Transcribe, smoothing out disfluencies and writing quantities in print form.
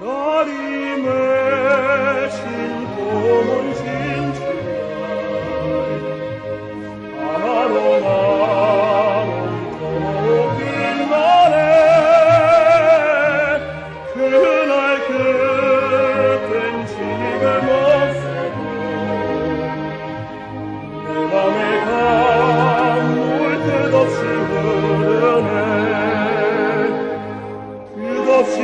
하나님의 신통은 신실하리 하나로 나로 빛나네 그날 그땐 지식을 못 쓰고 내 맘에 강물 끝없이 흐르네 끝없이